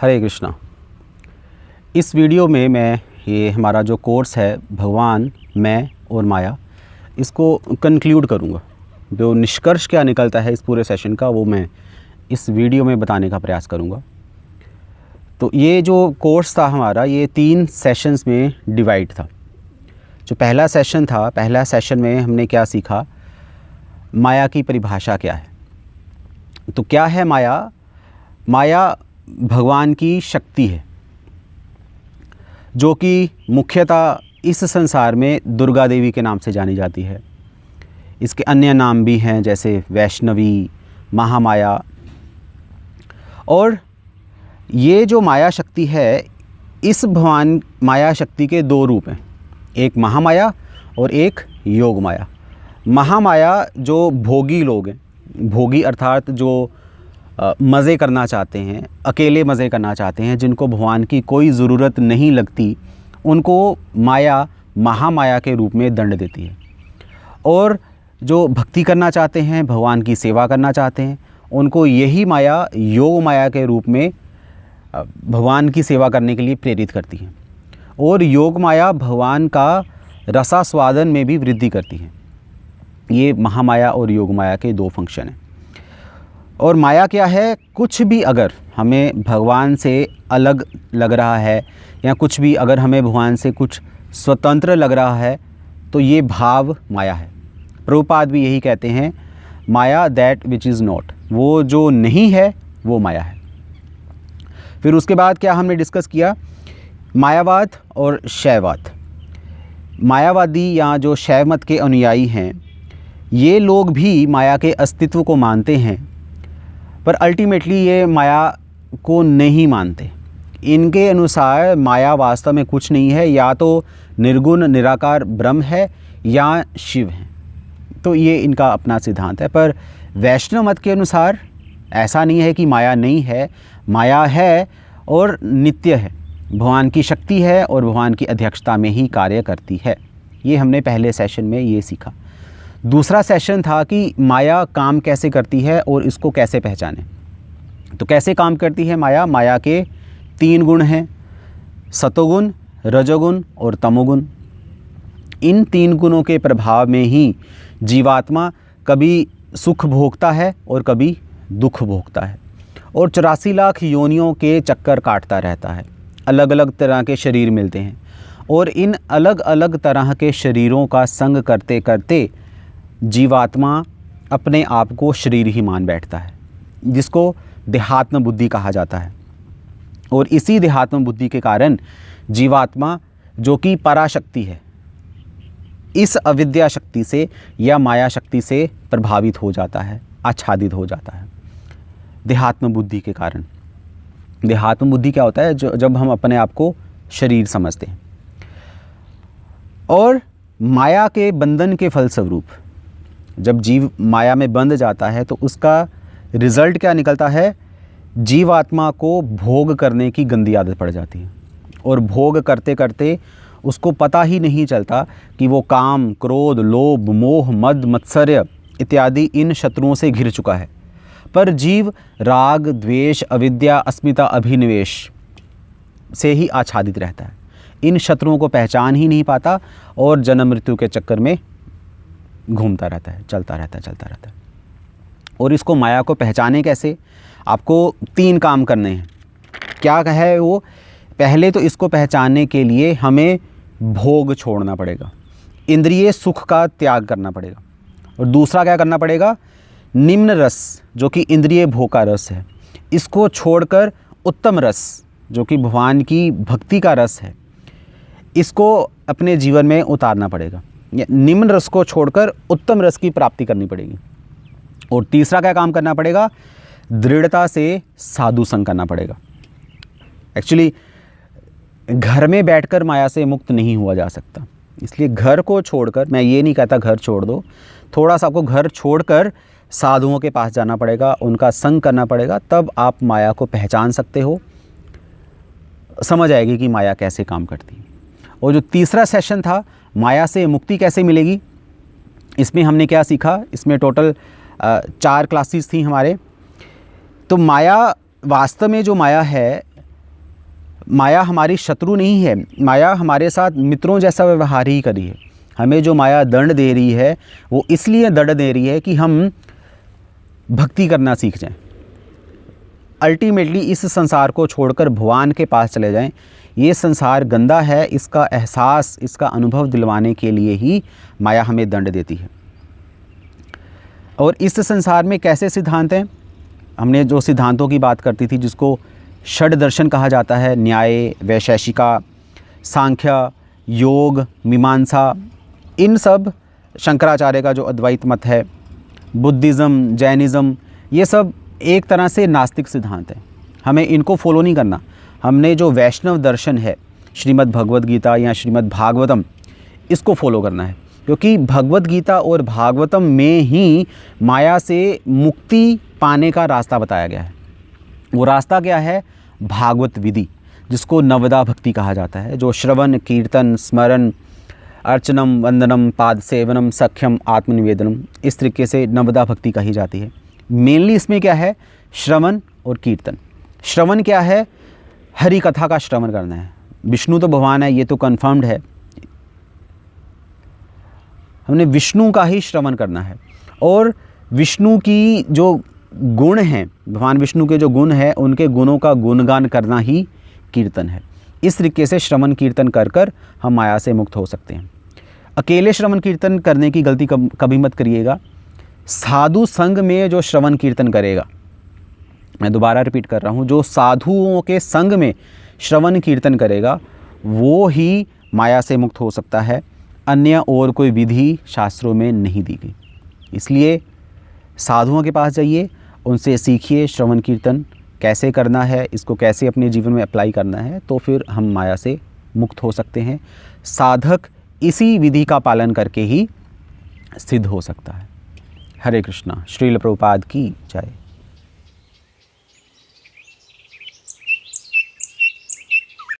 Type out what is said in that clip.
हरे कृष्णा। इस वीडियो में मैं ये हमारा जो कोर्स है भगवान, मैं और माया, इसको कंक्लूड करूँगा। जो निष्कर्ष क्या निकलता है इस पूरे सेशन का वो मैं इस वीडियो में बताने का प्रयास करूँगा। तो ये जो कोर्स था हमारा, ये 3 सेशंस में डिवाइड था। जो पहला सेशन था, पहला सेशन में हमने क्या सीखा, माया की परिभाषा क्या है। तो क्या है माया? माया भगवान की शक्ति है जो कि मुख्यतः इस संसार में दुर्गा देवी के नाम से जानी जाती है। इसके अन्य नाम भी हैं जैसे वैष्णवी, महामाया। और ये जो माया शक्ति है, इस भगवान माया शक्ति के 2 रूप हैं, एक महामाया और एक योग माया। महामाया जो भोगी लोग हैं, भोगी अर्थात जो मज़े करना चाहते हैं, अकेले मज़े करना चाहते हैं, जिनको भगवान की कोई ज़रूरत नहीं लगती, उनको माया महामाया के रूप में दंड देती है। और जो भक्ति करना चाहते हैं, भगवान की सेवा करना चाहते हैं, उनको यही माया योग माया के रूप में भगवान की सेवा करने के लिए प्रेरित करती है। और योग माया भगवान का रसास्वादन में भी वृद्धि करती है। ये महामाया और योग माया के 2 फंक्शन हैं। और माया क्या है? कुछ भी अगर हमें भगवान से अलग लग रहा है या कुछ भी अगर हमें भगवान से कुछ स्वतंत्र लग रहा है, तो ये भाव माया है। प्रभुपाद भी यही कहते हैं, माया दैट विच इज़ नॉट, वो जो नहीं है वो माया है। फिर उसके बाद क्या हमने डिस्कस किया? मायावाद और शैववाद। मायावादी या जो शैव मत के अनुयायी हैं, ये लोग भी माया के अस्तित्व को मानते हैं, पर अल्टीमेटली ये माया को नहीं मानते। इनके अनुसार माया वास्तव में कुछ नहीं है, या तो निर्गुण निराकार ब्रह्म है या शिव है। तो ये इनका अपना सिद्धांत है। पर वैष्णव मत के अनुसार ऐसा नहीं है कि माया नहीं है, माया है और नित्य है, भगवान की शक्ति है और भगवान की अध्यक्षता में ही कार्य करती है। ये हमने पहले सेशन में ये सीखा। दूसरा सेशन था कि माया काम कैसे करती है और इसको कैसे पहचानें। तो कैसे काम करती है माया? माया के 3 गुण हैं, सतोगुण, रजोगुण और तमोगुण। इन 3 गुणों के प्रभाव में ही जीवात्मा कभी सुख भोगता है और कभी दुख भोगता है, और 84 लाख योनियों के चक्कर काटता रहता है। अलग अलग तरह के शरीर मिलते हैं और इन अलग अलग तरह के शरीरों का संग करते करते जीवात्मा अपने आप को शरीर ही मान बैठता है, जिसको देहात्म बुद्धि कहा जाता है। और इसी देहात्म बुद्धि के कारण जीवात्मा जो कि पराशक्ति है, इस अविद्या शक्ति से या माया शक्ति से प्रभावित हो जाता है, आच्छादित हो जाता है देहात्म बुद्धि के कारण। देहात्म बुद्धि क्या होता है? जब हम अपने आप को शरीर समझते हैं। और माया के बंधन के फलस्वरूप जब जीव माया में बंध जाता है तो उसका रिज़ल्ट क्या निकलता है? जीवात्मा को भोग करने की गंदी आदत पड़ जाती है, और भोग करते करते उसको पता ही नहीं चलता कि वो काम, क्रोध, लोभ, मोह, मद, मत्सर्य इत्यादि इन शत्रुओं से घिर चुका है। पर जीव राग, द्वेष, अविद्या, अस्मिता, अभिनिवेश से ही आच्छादित रहता है। इन शत्रुओं को पहचान ही नहीं पाता और जन्म मृत्यु के चक्कर में घूमता रहता है, चलता रहता है। और इसको माया को पहचाने कैसे? आपको 3 काम करने हैं। क्या है वो? पहले तो इसको पहचानने के लिए हमें भोग छोड़ना पड़ेगा, इंद्रिय सुख का त्याग करना पड़ेगा। और दूसरा क्या करना पड़ेगा? निम्न रस जो कि इंद्रिय भोग का रस है, इसको छोड़कर उत्तम रस जो कि भगवान की भक्ति का रस है, इसको अपने जीवन में उतारना पड़ेगा। निम्न रस को छोड़कर उत्तम रस की प्राप्ति करनी पड़ेगी। और तीसरा क्या काम करना पड़ेगा? दृढ़ता से साधु संग करना पड़ेगा। एक्चुअली घर में बैठकर माया से मुक्त नहीं हुआ जा सकता, इसलिए घर को छोड़कर, मैं ये नहीं कहता घर छोड़ दो, थोड़ा सा आपको घर छोड़कर साधुओं के पास जाना पड़ेगा, उनका संग करना पड़ेगा, तब आप माया को पहचान सकते हो, समझ आएगी कि माया कैसे काम करती है। और जो तीसरा सेशन था, माया से मुक्ति कैसे मिलेगी, इसमें हमने क्या सीखा? इसमें टोटल 4 क्लासेस थी हमारे। तो माया, वास्तव में जो माया है माया हमारी शत्रु नहीं है, माया हमारे साथ मित्रों जैसा व्यवहार ही कर रही है। हमें जो माया दंड दे रही है वो इसलिए दंड दे रही है कि हम भक्ति करना सीख जाएं, अल्टीमेटली इस संसार को छोड़कर भगवान के पास चले जाएं। ये संसार गंदा है, इसका एहसास, इसका अनुभव दिलवाने के लिए ही माया हमें दंड देती है। और इस संसार में कैसे सिद्धांत हैं, हमने जो सिद्धांतों की बात करती थी जिसको षड दर्शन कहा जाता है, न्याय, वैशेषिका, सांख्य, योग, मीमांसा, इन सब शंकराचार्य का जो अद्वैत मत है, बुद्धिज़्म, जैनिज़्म, ये सब एक तरह से नास्तिक सिद्धांत हैं। हमें इनको फॉलो नहीं करना। हमने जो वैष्णव दर्शन है, श्रीमद् भगवद गीता या श्रीमद् भागवतम, इसको फॉलो करना है, क्योंकि भगवद गीता और भागवतम में ही माया से मुक्ति पाने का रास्ता बताया गया है। वो रास्ता क्या है? भागवत विधि, जिसको नवदा भक्ति कहा जाता है, जो श्रवण, कीर्तन, स्मरण, अर्चनम, वंदनम, पाद सेवनम, सख्यम, आत्मनिवेदनम, इस तरीके से नवदा भक्ति कही जाती है। मेनली इसमें क्या है? श्रवण और कीर्तन। श्रवण क्या है? हरि कथा का श्रवण करना है। विष्णु तो भगवान है, ये तो कन्फर्म्ड है, हमने विष्णु का ही श्रवण करना है। और विष्णु की जो गुण हैं, भगवान विष्णु के जो गुण हैं, उनके गुणों का गुणगान करना ही कीर्तन है। इस तरीके से श्रवण कीर्तन कर कर हम माया से मुक्त हो सकते हैं। अकेले श्रवण कीर्तन करने की गलती कभी मत करिएगा। साधु संग में जो श्रवण कीर्तन करेगा, मैं दोबारा रिपीट कर रहा हूँ, जो साधुओं के संग में श्रवण कीर्तन करेगा वो ही माया से मुक्त हो सकता है। अन्य और कोई विधि शास्त्रों में नहीं दी गई। इसलिए साधुओं के पास जाइए, उनसे सीखिए श्रवण कीर्तन कैसे करना है, इसको कैसे अपने जीवन में अप्लाई करना है, तो फिर हम माया से मुक्त हो सकते हैं। साधक इसी विधि का पालन करके ही सिद्ध हो सकता है। हरे कृष्णा। श्रील प्रभुपाद की जय।